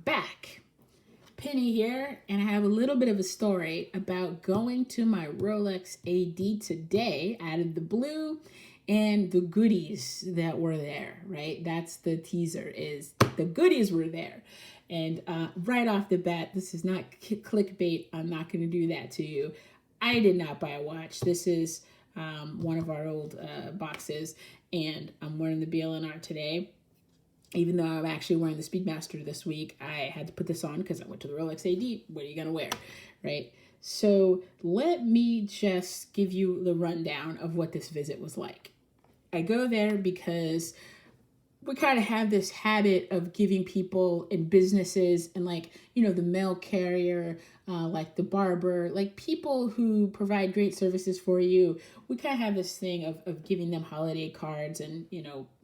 back. Penny here, and I have a little bit of a story about going to my Rolex AD today out of the blue and the goodies that were there, right? That's the teaser, is the goodies were there. And right off the bat, this is not clickbait. I'm not going to do that to you. I did not buy a watch. This is one of our old boxes, and I'm wearing the BLNR today. Even though I'm actually wearing the Speedmaster this week, I had to put this on because I went to the Rolex AD. What are you going to wear, right? So let me just give you the rundown of what this visit was like. I go there because we kind of have this habit of giving people in businesses and the mail carrier, like the barber, like people who provide great services for you. We kind of have this thing of giving them holiday cards and,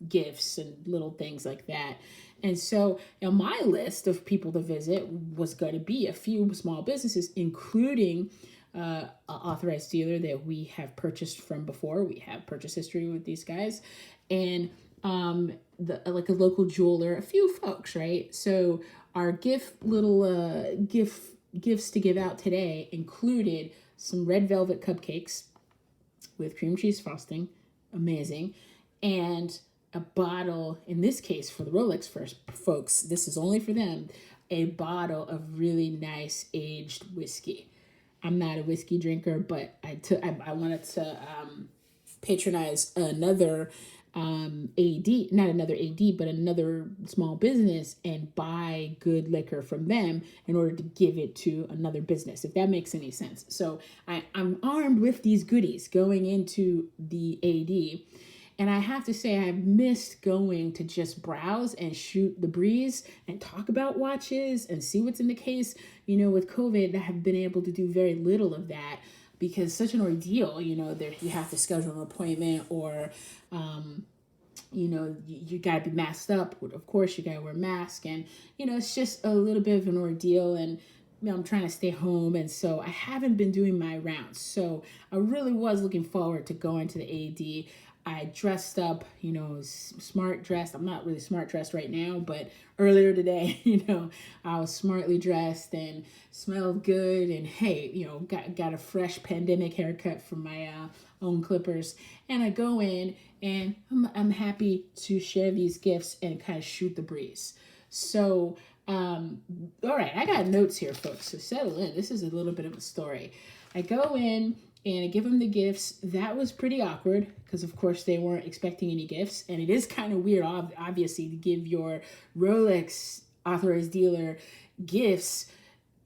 gifts and little things like that. And so on my list of people to visit was going to be a few small businesses, including an authorized dealer that we have purchased from before. We have purchase history with these guys. And a local jeweler, a few folks, right? So our gifts to give out today included some red velvet cupcakes with cream cheese frosting, amazing, and a bottle, in this case for the Rolex first folks, this is only for them, a bottle of really nice aged whiskey. I'm not a whiskey drinker, but I wanted to patronize another AD, not another AD, but another small business, and buy good liquor from them in order to give it to another business, if that makes any sense. So I'm armed with these goodies going into the AD. And I have to say, I've missed going to just browse and shoot the breeze and talk about watches and see what's in the case. With COVID, I have been able to do very little of that because such an ordeal, there you have to schedule an appointment or, you got to be masked up. Of course, you got to wear a mask. And, it's just a little bit of an ordeal. And I'm trying to stay home. And so I haven't been doing my rounds. So I really was looking forward to going to the AD. I dressed up, smart dressed. I'm not really smart dressed right now, but earlier today, I was smartly dressed and smelled good. And hey, got a fresh pandemic haircut from my own clippers. And I go in and I'm happy to share these gifts and kind of shoot the breeze. So, all right, I got notes here, folks. So settle in. This is a little bit of a story. I go in and I give them the gifts. That was pretty awkward because, of course, they weren't expecting any gifts. And it is kind of weird, obviously, to give your Rolex authorized dealer gifts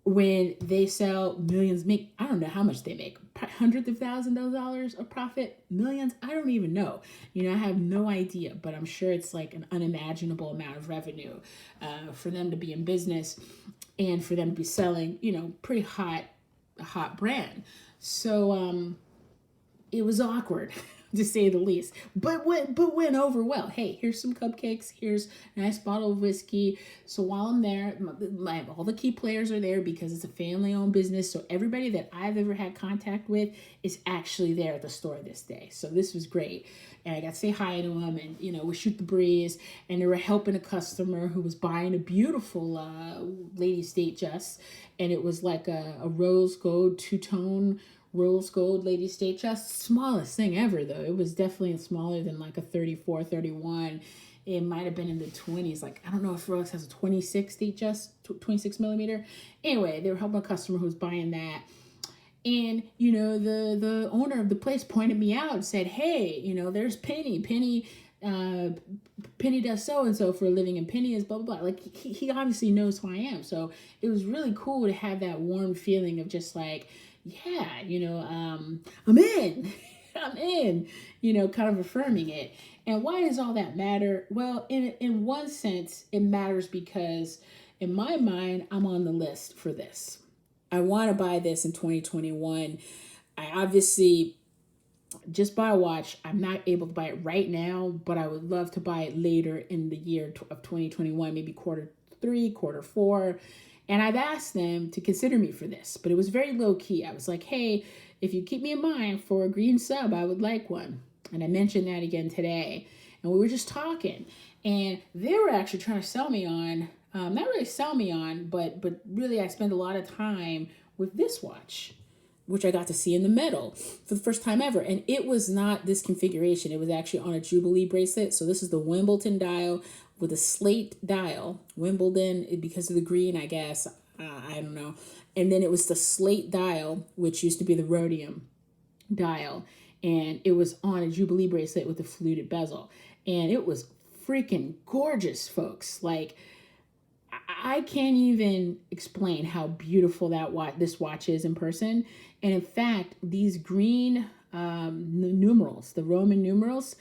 when they sell millions. I don't know how much they make. Hundreds of thousands of dollars of profit, millions. I don't even know. I have no idea, but I'm sure it's like an unimaginable amount of revenue for them to be in business and for them to be selling, pretty hot brand. So it was awkward to say the least, but went over well. Hey, here's some cupcakes. Here's a nice bottle of whiskey. So while I'm there, all the key players are there because it's a family-owned business. So everybody that I've ever had contact with is actually there at the store this day. So this was great. And I got to say hi to them and, we shoot the breeze. And they were helping a customer who was buying a beautiful Ladies Datejust. And it was like a rose gold, two-tone rose gold Ladies Datejust. Smallest thing ever, though. It was definitely smaller than like a 34, 31. It might have been in the 20s. Like, I don't know if Rolex has a 26 Datejust, 26 millimeter. Anyway, they were helping a customer who was buying that. And, the owner of the place pointed me out and said, hey, there's Penny. Penny does so-and-so for a living, and Penny is blah, blah, blah. Like, he obviously knows who I am. So it was really cool to have that warm feeling of just like, yeah, I'm in. I'm in, kind of affirming it. And why does all that matter? Well, in one sense, it matters because in my mind, I'm on the list for this. I want to buy this in 2021. I obviously just buy a watch. I'm not able to buy it right now, but I would love to buy it later in the year of 2021, maybe quarter 3, quarter 4. And I've asked them to consider me for this, but it was very low key. I was like, hey, if you keep me in mind for a green sub, I would like one. And I mentioned that again today. And we were just talking. And they were actually trying to sell me on not really sell me on, but really I spend a lot of time with this watch, which I got to see in the metal for the first time ever. And it was not this configuration. It was actually on a Jubilee bracelet. So this is the Wimbledon dial with a slate dial. Wimbledon, because of the green, I guess. I don't know. And then it was the slate dial, which used to be the rhodium dial. And it was on a Jubilee bracelet with a fluted bezel. And it was freaking gorgeous, folks. Like, I can't even explain how beautiful this watch is in person. And in fact, these green numerals, the Roman numerals,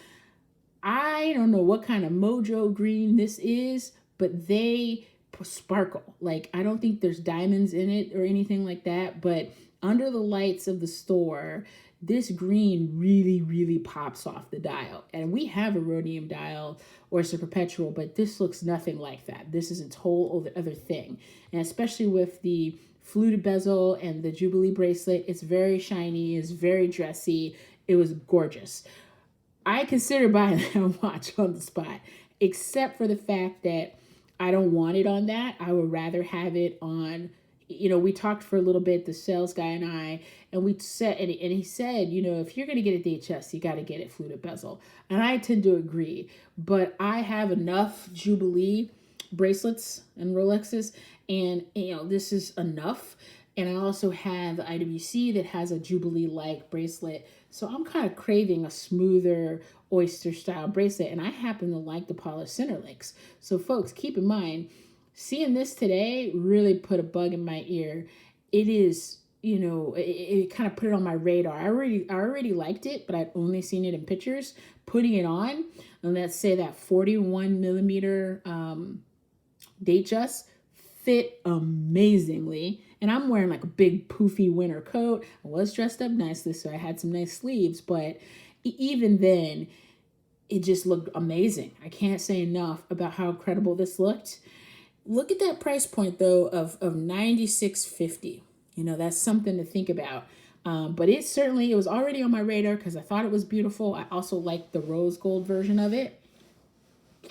I don't know what kind of mojo green this is, but they sparkle. Like, I don't think there's diamonds in it or anything like that, but under the lights of the store, this green really, really pops off the dial. And we have a rhodium dial, or it's a perpetual, but this looks nothing like that. This is its whole other thing. And especially with the fluted bezel and the Jubilee bracelet, it's very shiny, it's very dressy. It was gorgeous. I consider buying that watch on the spot, except for the fact that I don't want it on that. I would rather have it on, we talked for a little bit, the sales guy and I, and we said, and he said, if you're going to get a Datejust, you got to get it fluted bezel. And I tend to agree, but I have enough Jubilee bracelets and Rolexes, and, this is enough. And I also have the IWC that has a Jubilee-like bracelet. So I'm kind of craving a smoother oyster-style bracelet, and I happen to like the polished center links. So folks, keep in mind, seeing this today really put a bug in my ear. It is, it kind of put it on my radar. I already liked it, but I'd only seen it in pictures. Putting it on, and let's say that 41 millimeter Datejust fit amazingly. And I'm wearing like a big poofy winter coat. I was dressed up nicely, so I had some nice sleeves, but even then, it just looked amazing. I can't say enough about how incredible this looked. Look at that price point though of $96.50. That's something to think about. But it was already on my radar because I thought it was beautiful. I also liked the rose gold version of it.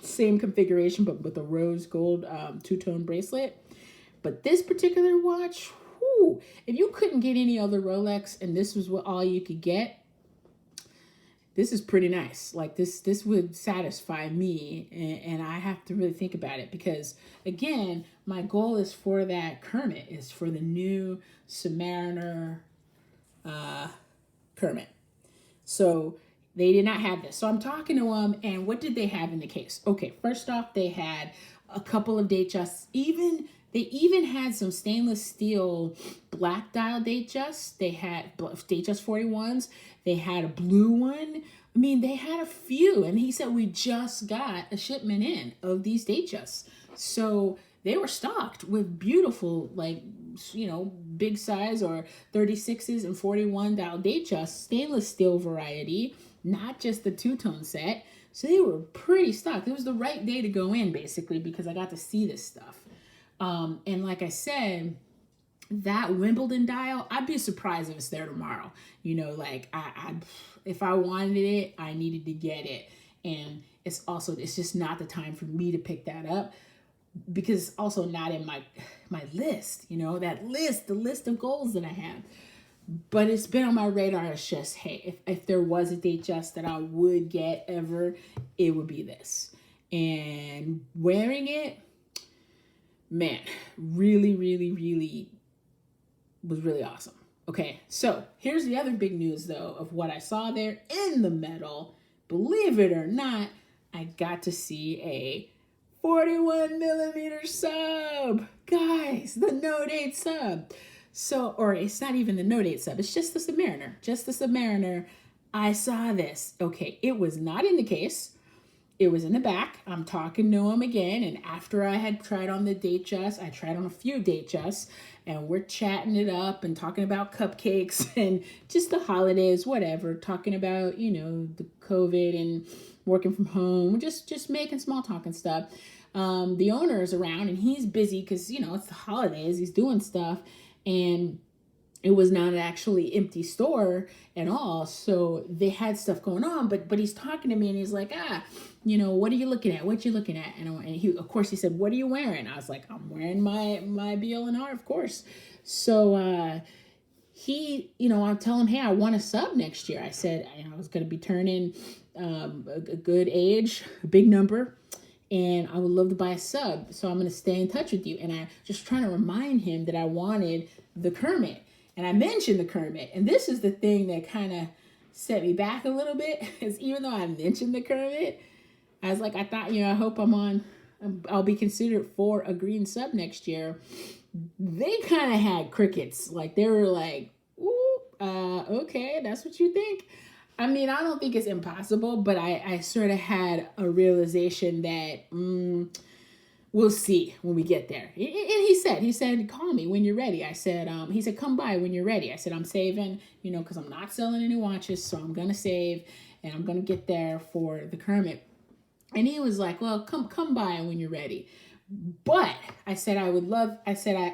Same configuration, but with a rose gold two-tone bracelet. But this particular watch, if you couldn't get any other Rolex and this was all you could get, this is pretty nice. Like this would satisfy me, and I have to really think about it because, again, my goal is for that Kermit, is for the new Submariner Kermit. So they did not have this. So I'm talking to them, and what did they have in the case? Okay, first off, they had a couple of Datejusts. They even had some stainless steel black dial Datejusts. They had Datejust 41s. They had a blue one. I mean, they had a few. And he said, we just got a shipment in of these Datejusts. So they were stocked with beautiful, big size or 36s and 41 dial Datejusts, stainless steel variety, not just the two-tone set. So they were pretty stocked. It was the right day to go in, basically, because I got to see this stuff. And like I said, that Wimbledon dial, I'd be surprised if it's there tomorrow. If I wanted it, I needed to get it. And it's just not the time for me to pick that up because it's also not in my list, the list of goals that I have. But it's been on my radar. It's just, hey, if there was a Datejust that I would get ever, it would be this. And wearing it, man, really, really, really was really awesome. Okay, so here's the other big news, though, of what I saw there in the metal. Believe it or not, I got to see a 41 millimeter sub. Guys, the No Date sub. So, or it's not even the No Date sub. It's just the Submariner. I saw this. Okay, it was not in the case. It was in the back. I'm talking to him again. And after I had tried on the Datejust, I tried on a few Datejusts, and we're chatting it up and talking about cupcakes and just the holidays, whatever, talking about, the COVID and working from home, just making small talk and stuff. The owner is around and he's busy because, it's the holidays. He's doing stuff. And it was not an actually empty store at all. So they had stuff going on, but he's talking to me and he's like, what are you looking at? What you looking at? And he, of course, he said, what are you wearing? I was like, I'm wearing my BLNR, of course. So I tell him, hey, I want a sub next year. I said, I was going to be turning a good age, a big number, and I would love to buy a sub. So I'm going to stay in touch with you. And I just trying to remind him that I wanted the Kermit. And I mentioned the Kermit. And this is the thing that kind of set me back a little bit. Is even though I mentioned the Kermit, I was like, I thought, I hope I'll be considered for a green sub next year. They kind of had crickets. Like, they were like, ooh, okay, that's what you think. I mean, I don't think it's impossible, but I sort of had a realization that we'll see when we get there. And he said, call me when you're ready. I said, he said, come by when you're ready. I said, I'm saving, because I'm not selling any watches, so I'm going to save, and I'm going to get there for the Kermit. And he was like, well, come by when you're ready. But I said, I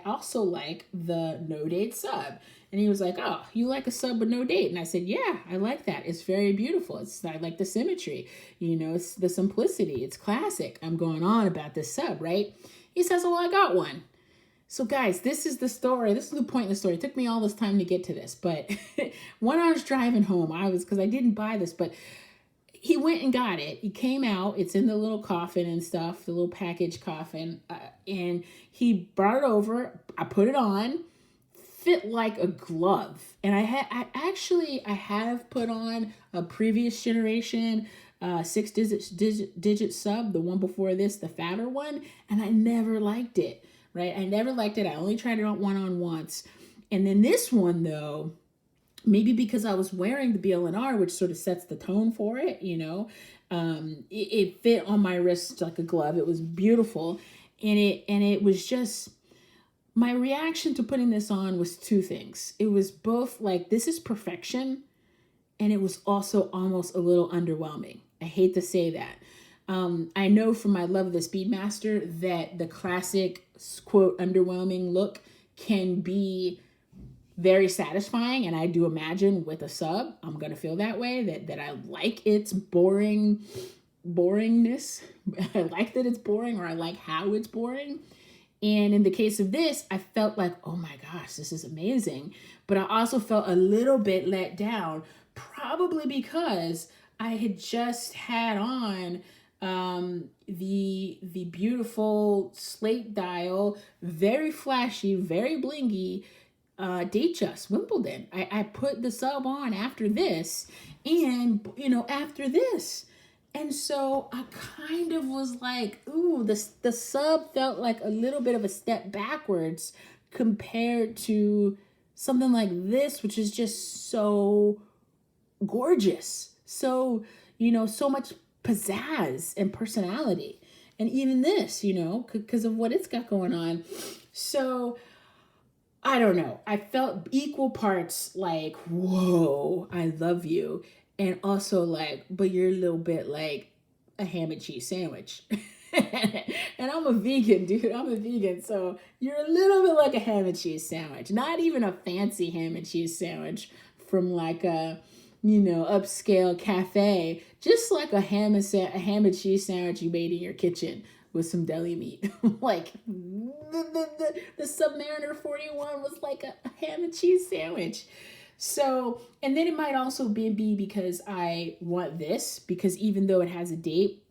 also like the no date sub. And he was like, oh, you like a sub with no date? And I said, yeah, I like that. It's very beautiful. I like the symmetry. It's the simplicity. It's classic. I'm going on about this sub, right? He says, well, I got one. So guys, this is the story. This is the point in the story. It took me all this time to get to this. But when I was driving home, because I didn't buy this, but he went and got it. He came out. It's in the little coffin and stuff, the little package coffin. And he brought it over. I put it on. Fit like a glove. And I have put on a previous generation 6-digit sub, the one before this, the fatter one, and I never liked it, right? I never liked it. I only tried it on once. And then this one, though, maybe because I was wearing the BLNR, which sort of sets the tone for it, it fit on my wrist like a glove. It was beautiful. And it was just, my reaction to putting this on was two things. It was both like, this is perfection, and it was also almost a little underwhelming. I hate to say that. I know from my love of the Speedmaster that the classic, quote, underwhelming look can be very satisfying, and I do imagine with a sub, I'm going to feel that way, that I like its boringness. I like that it's boring, or I like how it's boring. And in the case of this, I felt like, oh my gosh, this is amazing. But I also felt a little bit let down, probably because I had just had on the beautiful slate dial, very flashy, very blingy Datejust Wimbledon. I put the sub on after this, and after this. And so I kind of was like, ooh, the sub felt like a little bit of a step backwards compared to something like this, which is just so gorgeous. So, so much pizzazz and personality. And even this, because of what it's got going on. So I don't know. I felt equal parts like, whoa, I love you. And also like, but you're a little bit like a ham and cheese sandwich. And I'm a vegan, dude. I'm a vegan. So you're a little bit like a ham and cheese sandwich. Not even a fancy ham and cheese sandwich from like a, upscale cafe. Just like a ham and cheese sandwich you made in your kitchen with some deli meat. Like the Submariner 41 was like a ham and cheese sandwich. So, and then it might also be because I want this, because even though it has a date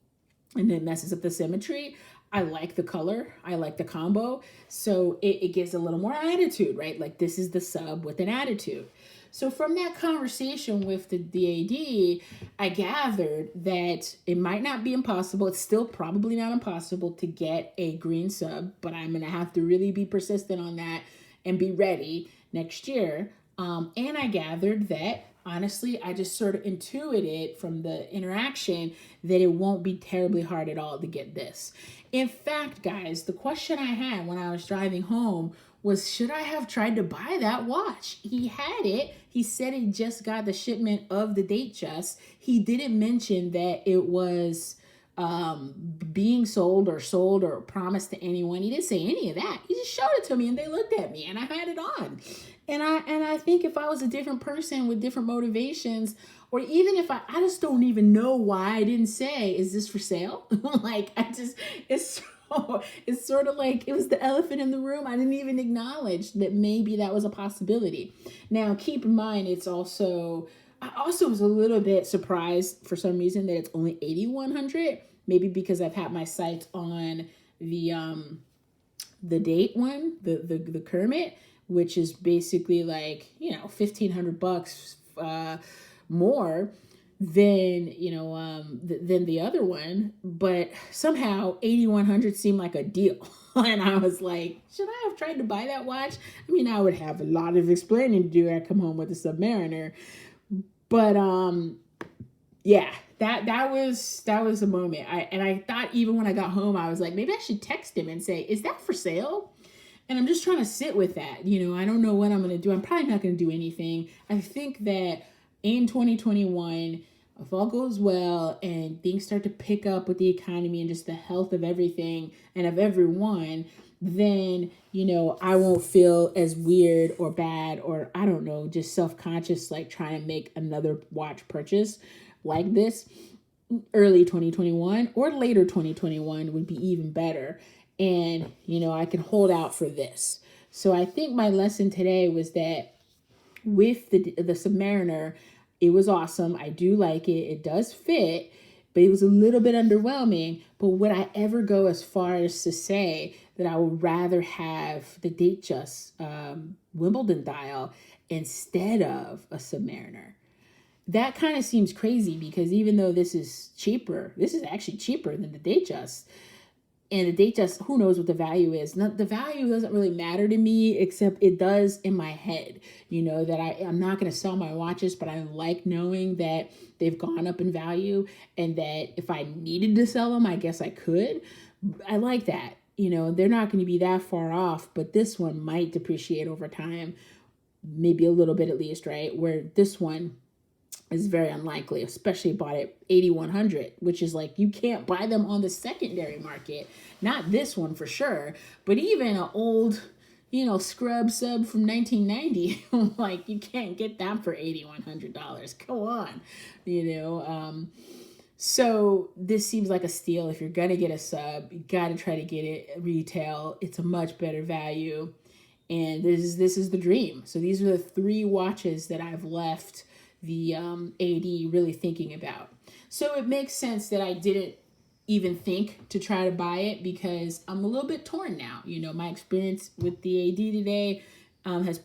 and then messes up the symmetry, I like the color, I like the combo. So it gives a little more attitude, right? Like this is the sub with an attitude. So from that conversation with the AD, I gathered that it might not be impossible. It's still probably not impossible to get a green sub, but I'm going to have to really be persistent on that and be ready next year. And I gathered that, honestly, I just sort of intuited from the interaction that it won't be terribly hard at all to get this. In fact, guys, the question I had when I was driving home was, should I have tried to buy that watch? He had it. He said he just got the shipment of the Datejust. He didn't mention that it was being sold or promised to anyone. He didn't say any of that. He just showed it to me and they looked at me and I had it on. And I think if I was a different person with different motivations, or even if I just don't even know why I didn't say, is this for sale? Like, it's sort of like it was the elephant in the room. I didn't even acknowledge that maybe that was a possibility. Now, keep in mind, I also was a little bit surprised for some reason that it's only 8,100. Maybe because I've had my sights on the date one, the Kermit, which is basically like, $1,500 more than than the other one. But somehow 8,100 seemed like a deal. And I was like, should I have tried to buy that watch? I mean, I would have a lot of explaining to do. I come home with a Submariner. But yeah, that was a moment. I thought even when I got home, I was like, maybe I should text him and say, is that for sale? And I'm just trying to sit with that. I don't know what I'm going to do. I'm probably not going to do anything. I think that in 2021, if all goes well and things start to pick up with the economy and just the health of everything and of everyone, then, I won't feel as weird or bad or, I don't know, just self-conscious, like trying to make another watch purchase like this. Early 2021 or later 2021 would be even better. And, I can hold out for this. So I think my lesson today was that with the Submariner, it was awesome. I do like it. It does fit, but it was a little bit underwhelming. But would I ever go as far as to say that I would rather have the Datejust Wimbledon dial instead of a Submariner? That kind of seems crazy because even though this is actually cheaper than the Datejust. And the Datejust, who knows what the value is? The value doesn't really matter to me, except it does in my head. That I'm not going to sell my watches, but I like knowing that they've gone up in value and that if I needed to sell them, I guess I could. I like that. They're not going to be that far off, but this one might depreciate over time, maybe a little bit at least, right? Where this one is very unlikely, especially bought at 8,100, which is like you can't buy them on the secondary market. Not this one for sure, but even an old, scrub sub from 1990, like you can't get that for $8,100. Go on, So this seems like a steal. If you're gonna get a sub, you gotta try to get it retail. It's a much better value, and this is the dream. So these are the 3 watches that I've left the AD really thinking about. So it makes sense that I didn't even think to try to buy it because I'm a little bit torn now. My experience with the AD today has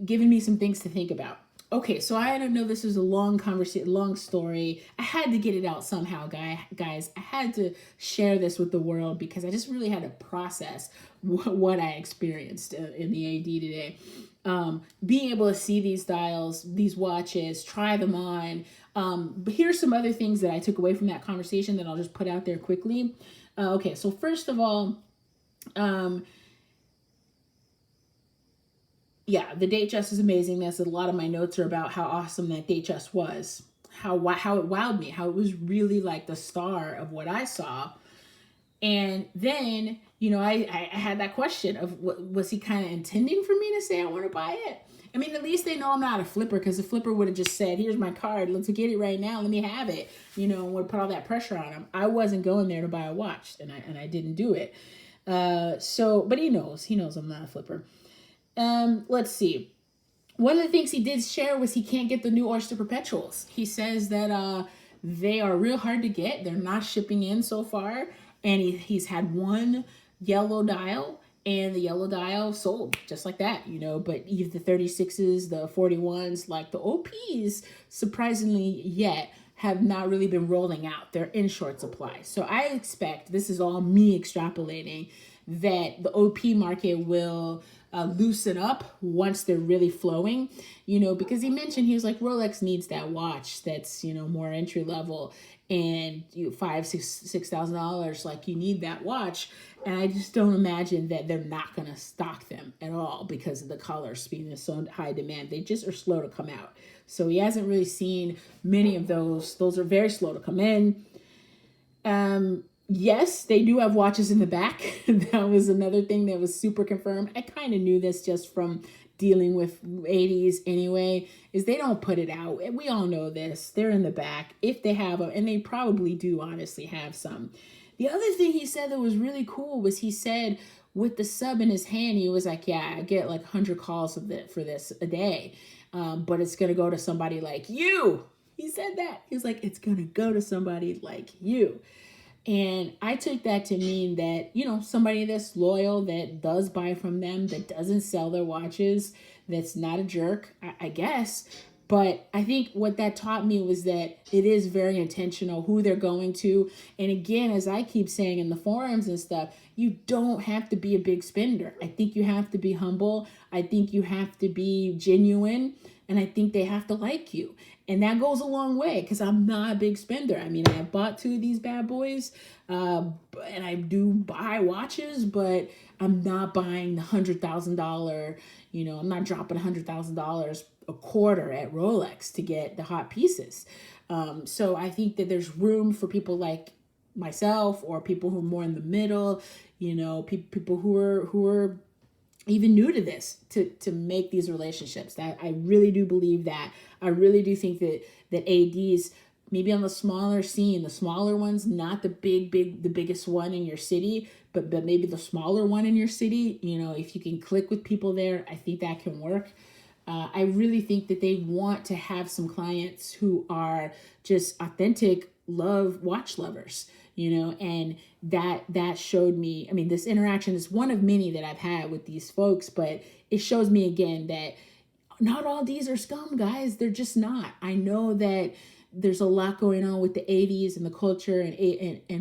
given me some things to think about. Okay, so I don't know, this is a long story. I had to get it out somehow, guys. I had to share this with the world because I just really had to process what I experienced in the AD today. Being able to see these dials, these watches, try them on. But here's some other things that I took away from that conversation that I'll just put out there quickly. Okay, so first of all, yeah, the Datejust is amazing. That's a lot of my notes are about how awesome that Datejust was, how it wowed me, how it was really like the star of what I saw. And then, I had that question of was he kind of intending for me to say I want to buy it? I mean, at least they know I'm not a flipper, because the flipper would have just said, here's my card, let's get it right now, let me have it, and would put all that pressure on him. I wasn't going there to buy a watch, and I didn't do it. But he knows I'm not a flipper. Let's see. One of the things he did share was he can't get the new Oyster Perpetuals. He says that they are real hard to get. They're not shipping in so far. And he's had one yellow dial, and the yellow dial sold just like that, But even the 36s, the 41s, like the OPs, surprisingly yet, have not really been rolling out. They're in short supply. So I expect, this is all me extrapolating, that the OP market will loosen up once they're really flowing, because he mentioned, he was like, Rolex needs that watch that's, more entry level, and $5,000-$6,000, like you need that watch. And I just don't imagine that they're not going to stock them at all because of the colors being in so high demand. They just are slow to come out. So he hasn't really seen many of those. Those are very slow to come in. Yes, they do have watches in the back. That was another thing that was super confirmed. I kind of knew this just from dealing with 80s anyway, is they don't put it out. We all know this. They're in the back if they have them, and they probably do honestly have some. The other thing he said that was really cool was he said with the sub in his hand, he was like, yeah, I get like 100 calls for this a day, but it's going to go to somebody like you. He said that. He's like, it's going to go to somebody like you. And I took that to mean that, somebody that's loyal, that does buy from them, that doesn't sell their watches, that's not a jerk, I guess. But I think what that taught me was that it is very intentional who they're going to. And again, as I keep saying in the forums and stuff, you don't have to be a big spender. I think you have to be humble. I think you have to be genuine. And I think they have to like you. And that goes a long way because I'm not a big spender. I mean, I have bought 2 of these bad boys, and I do buy watches, but I'm not buying the $100,000, I'm not dropping $100,000 a quarter at Rolex to get the hot pieces. So I think that there's room for people like myself or people who are more in the middle, people who are even new to this, to make these relationships. That I really do believe that. I really do think that ADs, maybe on the smaller scene, the smaller ones, not the biggest one in your city, but maybe the smaller one in your city, if you can click with people there, I think that can work. I really think that they want to have some clients who are just authentic watch lovers, and that showed me, I mean, this interaction is one of many that I've had with these folks, but it shows me again that not all these are scum, guys. They're just not. I know that there's a lot going on with the 80s and the culture and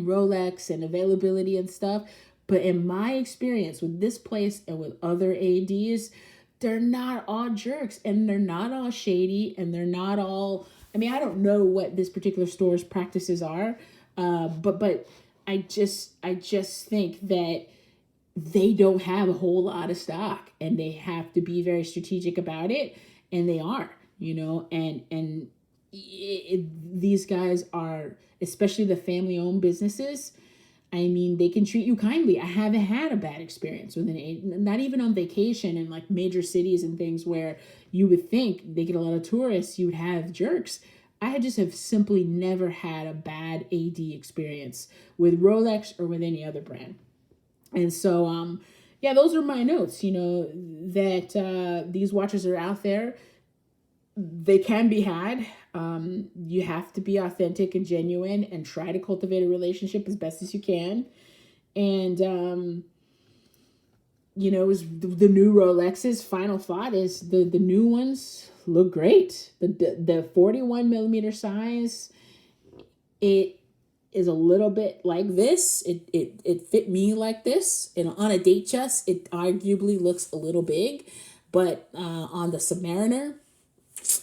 Rolex and availability and stuff. But in my experience with this place and with other ADs, they're not all jerks and they're not all shady and they're not all, I mean, I don't know what this particular store's practices are, but I just think that they don't have a whole lot of stock and they have to be very strategic about it, and they are, and these guys are, especially the family-owned businesses. I mean, they can treat you kindly. I haven't had a bad experience with not even on vacation in like major cities and things where you would think they get a lot of tourists, you would have jerks. I just have simply never had a bad AD experience with Rolex or with any other brand. And so, yeah, those are my notes, that these watches are out there. They can be had. You have to be authentic and genuine and try to cultivate a relationship as best as you can. And, is the new Rolexes. Final thought is the new ones look great. The 41 millimeter size, it is a little bit like this. It fit me like this. And on a Datejust, it arguably looks a little big, but on the Submariner,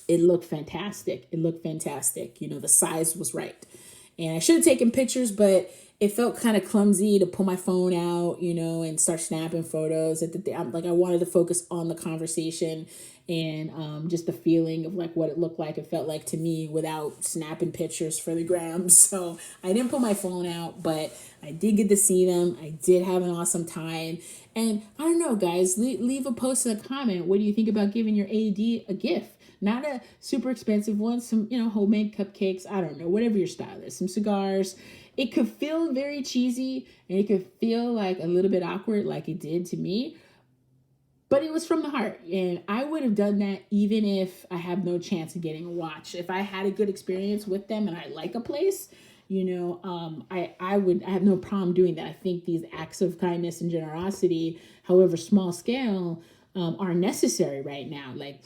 it looked fantastic. The size was right. And I should have taken pictures, but it felt kind of clumsy to pull my phone out, and start snapping photos. I wanted to focus on the conversation and just the feeling of like what it looked like, it felt like to me, without snapping pictures for the gram. So I didn't pull my phone out, but I did get to see them. I did have an awesome time. And I don't know, guys, leave a post and a comment. What do you think about giving your AD a gift? Not a super expensive one, some, homemade cupcakes, I don't know, whatever your style is, some cigars. It could feel very cheesy and it could feel like a little bit awkward like it did to me, but it was from the heart. And I would have done that even if I have no chance of getting a watch. If I had a good experience with them and I like a place, I have no problem doing that. I think these acts of kindness and generosity, however small scale, are necessary right now. Like,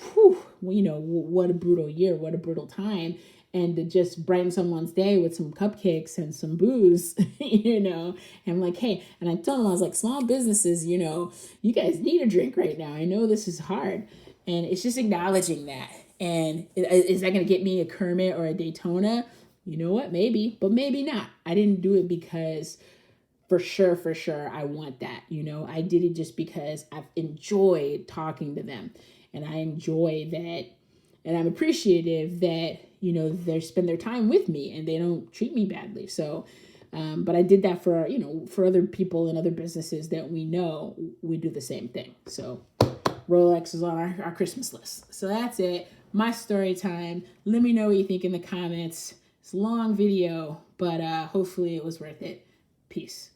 what a brutal year, what a brutal time. And to just brighten someone's day with some cupcakes and some booze, and I'm like, hey, and I told them, I was like, small businesses, you guys need a drink right now. I know this is hard. And it's just acknowledging that. And is that going to get me a Kermit or a Daytona? You know what? Maybe, but maybe not. I didn't do it because for sure, I want that. I did it just because I've enjoyed talking to them, and I enjoy that, and I'm appreciative that, they spend their time with me and they don't treat me badly. So But I did that for, for other people and other businesses that we know, we do the same thing. So Rolex is on our Christmas list. So that's it. My story time. Let me know what you think in the comments. It's a long video, but hopefully it was worth it. Peace.